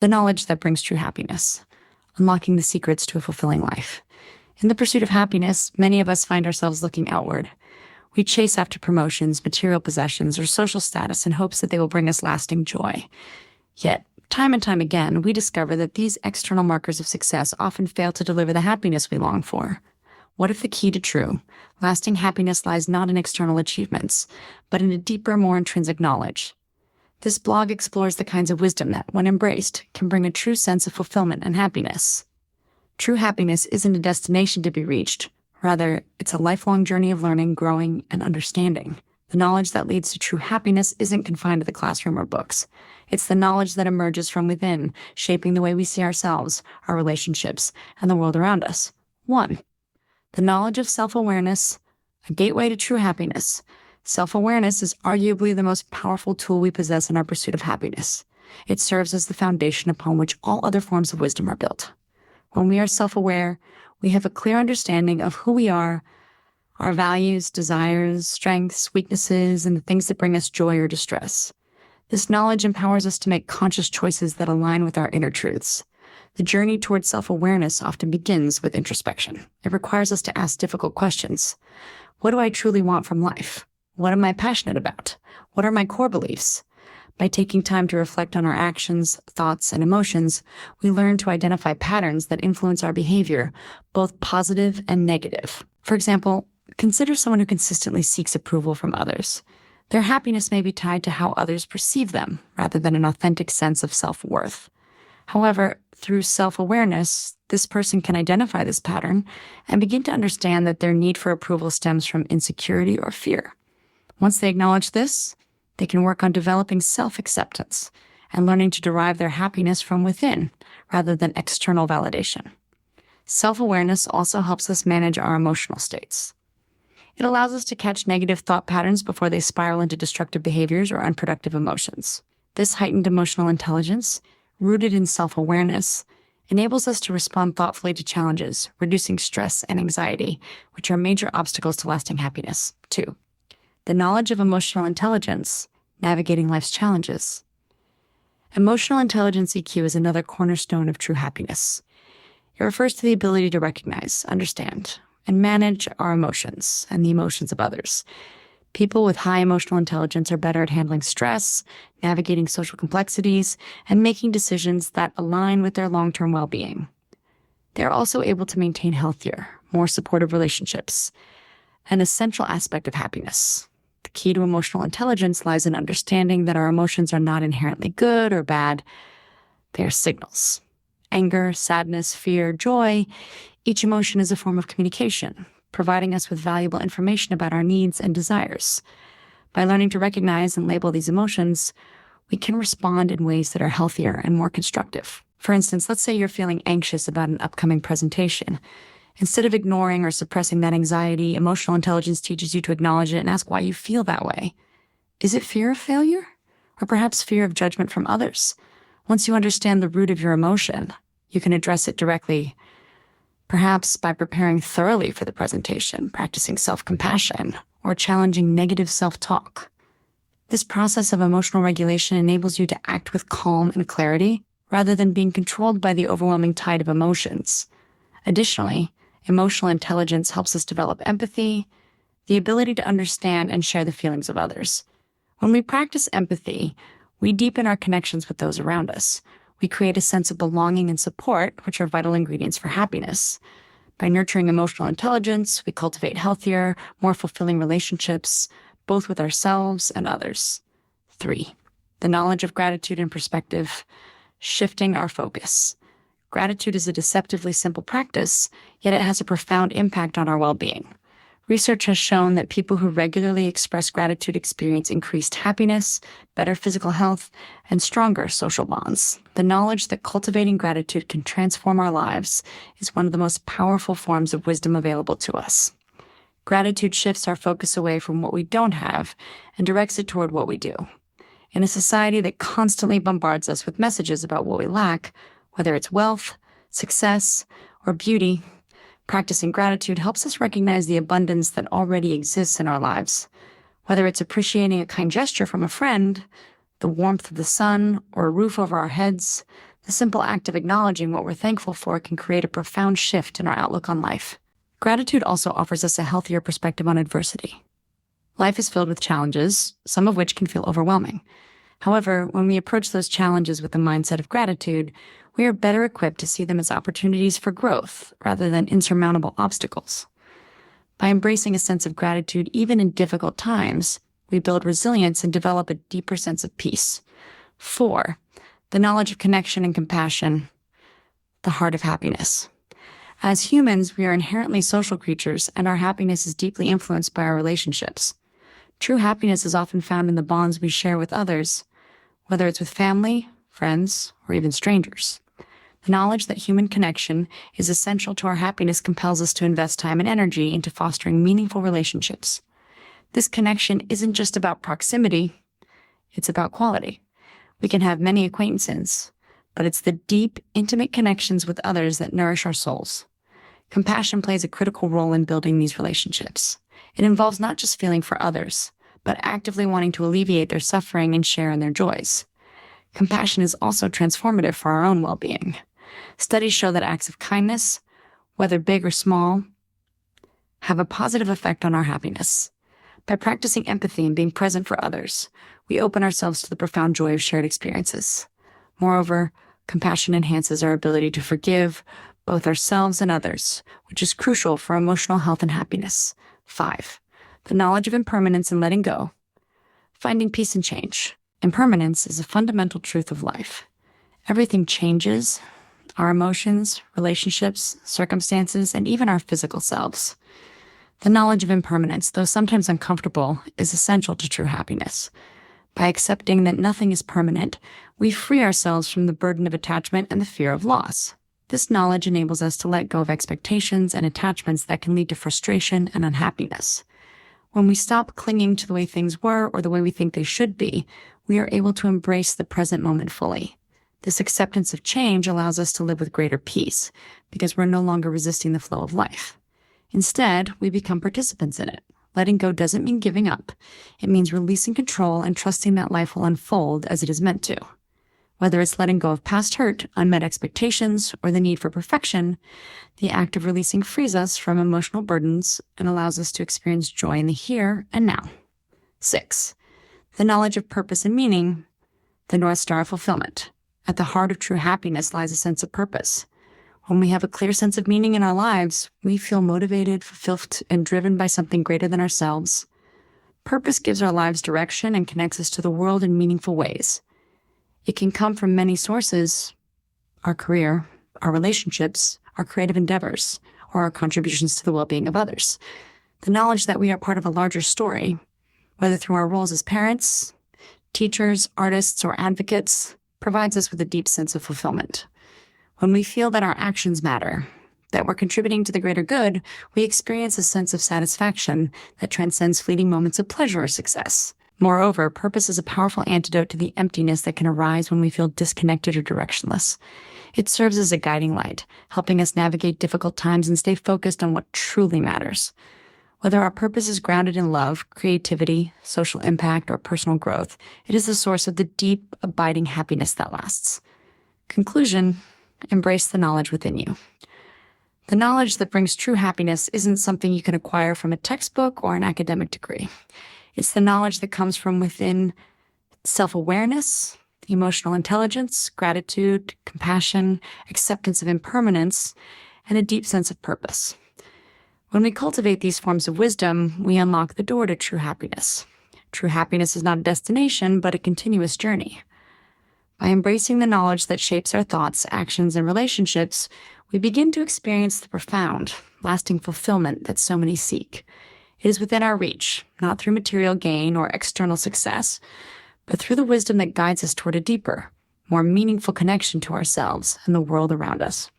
The knowledge that brings true happiness, unlocking the secrets to a fulfilling life. In the pursuit of happiness, many of us find ourselves looking outward. We chase after promotions, material possessions, or social status in hopes that they will bring us lasting joy. Yet, time and time again, we discover that these external markers of success often fail to deliver the happiness we long for. What if the key to true, lasting happiness lies not in external achievements, but in a deeper, more intrinsic knowledge? This blog explores the kinds of wisdom that, when embraced, can bring a true sense of fulfillment and happiness. True happiness isn't a destination to be reached. Rather, it's a lifelong journey of learning, growing, and understanding. The knowledge that leads to true happiness isn't confined to the classroom or books. It's the knowledge that emerges from within, shaping the way we see ourselves, our relationships, and the world around us. 1. The knowledge of self-awareness, a gateway to true happiness. Self-awareness is arguably the most powerful tool we possess in our pursuit of happiness. It serves as the foundation upon which all other forms of wisdom are built. When we are self-aware, we have a clear understanding of who we are, our values, desires, strengths, weaknesses, and the things that bring us joy or distress. This knowledge empowers us to make conscious choices that align with our inner truths. The journey towards self-awareness often begins with introspection. It requires us to ask difficult questions. What do I truly want from life? What am I passionate about? What are my core beliefs? By taking time to reflect on our actions, thoughts, and emotions, we learn to identify patterns that influence our behavior, both positive and negative. For example, consider someone who consistently seeks approval from others. Their happiness may be tied to how others perceive them, rather than an authentic sense of self-worth. However, through self-awareness, this person can identify this pattern and begin to understand that their need for approval stems from insecurity or fear. Once they acknowledge this, they can work on developing self-acceptance and learning to derive their happiness from within, rather than external validation. Self-awareness also helps us manage our emotional states. It allows us to catch negative thought patterns before they spiral into destructive behaviors or unproductive emotions. This heightened emotional intelligence, rooted in self-awareness, enables us to respond thoughtfully to challenges, reducing stress and anxiety, which are major obstacles to lasting happiness. 2. The knowledge of emotional intelligence, navigating life's challenges. Emotional intelligence EQ is another cornerstone of true happiness. It refers to the ability to recognize, understand, and manage our emotions and the emotions of others. People with high emotional intelligence are better at handling stress, navigating social complexities, and making decisions that align with their long-term well-being. They are also able to maintain healthier, more supportive relationships, an essential aspect of happiness. The key to emotional intelligence lies in understanding that our emotions are not inherently good or bad. They are signals. Anger, sadness, fear, joy, each emotion is a form of communication, providing us with valuable information about our needs and desires. By learning to recognize and label these emotions, we can respond in ways that are healthier and more constructive. For instance, let's say you're feeling anxious about an upcoming presentation. Instead of ignoring or suppressing that anxiety, emotional intelligence teaches you to acknowledge it and ask why you feel that way. Is it fear of failure? Or perhaps fear of judgment from others? Once you understand the root of your emotion, you can address it directly, perhaps by preparing thoroughly for the presentation, practicing self-compassion, or challenging negative self-talk. This process of emotional regulation enables you to act with calm and clarity, rather than being controlled by the overwhelming tide of emotions. Additionally, emotional intelligence helps us develop empathy, the ability to understand and share the feelings of others. When we practice empathy, we deepen our connections with those around us. We create a sense of belonging and support, which are vital ingredients for happiness. By nurturing emotional intelligence, we cultivate healthier, more fulfilling relationships, both with ourselves and others. 3. The knowledge of gratitude and perspective, shifting our focus. Gratitude is a deceptively simple practice, yet it has a profound impact on our well-being. Research has shown that people who regularly express gratitude experience increased happiness, better physical health, and stronger social bonds. The knowledge that cultivating gratitude can transform our lives is one of the most powerful forms of wisdom available to us. Gratitude shifts our focus away from what we don't have and directs it toward what we do. In a society that constantly bombards us with messages about what we lack, whether it's wealth, success, or beauty, practicing gratitude helps us recognize the abundance that already exists in our lives. Whether it's appreciating a kind gesture from a friend, the warmth of the sun, or a roof over our heads, The simple act of acknowledging what we're thankful for can create a profound shift in our outlook on life. Gratitude also offers us a healthier perspective on adversity. Life is filled with challenges, some of which can feel overwhelming. However, when we approach those challenges with a mindset of gratitude, we are better equipped to see them as opportunities for growth rather than insurmountable obstacles. By embracing a sense of gratitude even in difficult times, we build resilience and develop a deeper sense of peace. 4. The knowledge of connection and compassion, the heart of happiness. As humans, we are inherently social creatures, and our happiness is deeply influenced by our relationships. True happiness is often found in the bonds we share with others, whether it's with family, friends, or even strangers. The knowledge that human connection is essential to our happiness compels us to invest time and energy into fostering meaningful relationships. This connection isn't just about proximity, it's about quality. We can have many acquaintances, but it's the deep, intimate connections with others that nourish our souls. Compassion plays a critical role in building these relationships. It involves not just feeling for others, but actively wanting to alleviate their suffering and share in their joys. Compassion is also transformative for our own well-being. Studies show that acts of kindness, whether big or small, have a positive effect on our happiness. By practicing empathy and being present for others, we open ourselves to the profound joy of shared experiences. Moreover, compassion enhances our ability to forgive both ourselves and others, which is crucial for emotional health and happiness. 5. The knowledge of impermanence and letting go. Finding peace in change. Impermanence is a fundamental truth of life. Everything changes, our emotions, relationships, circumstances, and even our physical selves. The knowledge of impermanence, though sometimes uncomfortable, is essential to true happiness. By accepting that nothing is permanent, we free ourselves from the burden of attachment and the fear of loss. This knowledge enables us to let go of expectations and attachments that can lead to frustration and unhappiness. When we stop clinging to the way things were or the way we think they should be, we are able to embrace the present moment fully. This acceptance of change allows us to live with greater peace because we're no longer resisting the flow of life. Instead, we become participants in it. Letting go doesn't mean giving up. It means releasing control and trusting that life will unfold as it is meant to. Whether it's letting go of past hurt, unmet expectations, or the need for perfection, the act of releasing frees us from emotional burdens and allows us to experience joy in the here and now. 6. The knowledge of purpose and meaning, the North Star of fulfillment. At the heart of true happiness lies a sense of purpose. When we have a clear sense of meaning in our lives, we feel motivated, fulfilled, and driven by something greater than ourselves. Purpose gives our lives direction and connects us to the world in meaningful ways. It can come from many sources: our career, our relationships, our creative endeavors, or our contributions to the well-being of others. The knowledge that we are part of a larger story, whether through our roles as parents, teachers, artists, or advocates, provides us with a deep sense of fulfillment. When we feel that our actions matter, that we're contributing to the greater good, we experience a sense of satisfaction that transcends fleeting moments of pleasure or success. Moreover, purpose is a powerful antidote to the emptiness that can arise when we feel disconnected or directionless. It serves as a guiding light, helping us navigate difficult times and stay focused on what truly matters. Whether our purpose is grounded in love, creativity, social impact, or personal growth, it is the source of the deep, abiding happiness that lasts. Conclusion: embrace the knowledge within you. The knowledge that brings true happiness isn't something you can acquire from a textbook or an academic degree. It's the knowledge that comes from within: self-awareness, emotional intelligence, gratitude, compassion, acceptance of impermanence, and a deep sense of purpose. When we cultivate these forms of wisdom, we unlock the door to true happiness. True happiness is not a destination, but a continuous journey. By embracing the knowledge that shapes our thoughts, actions, and relationships, we begin to experience the profound, lasting fulfillment that so many seek. It is within our reach, not through material gain or external success, but through the wisdom that guides us toward a deeper, more meaningful connection to ourselves and the world around us.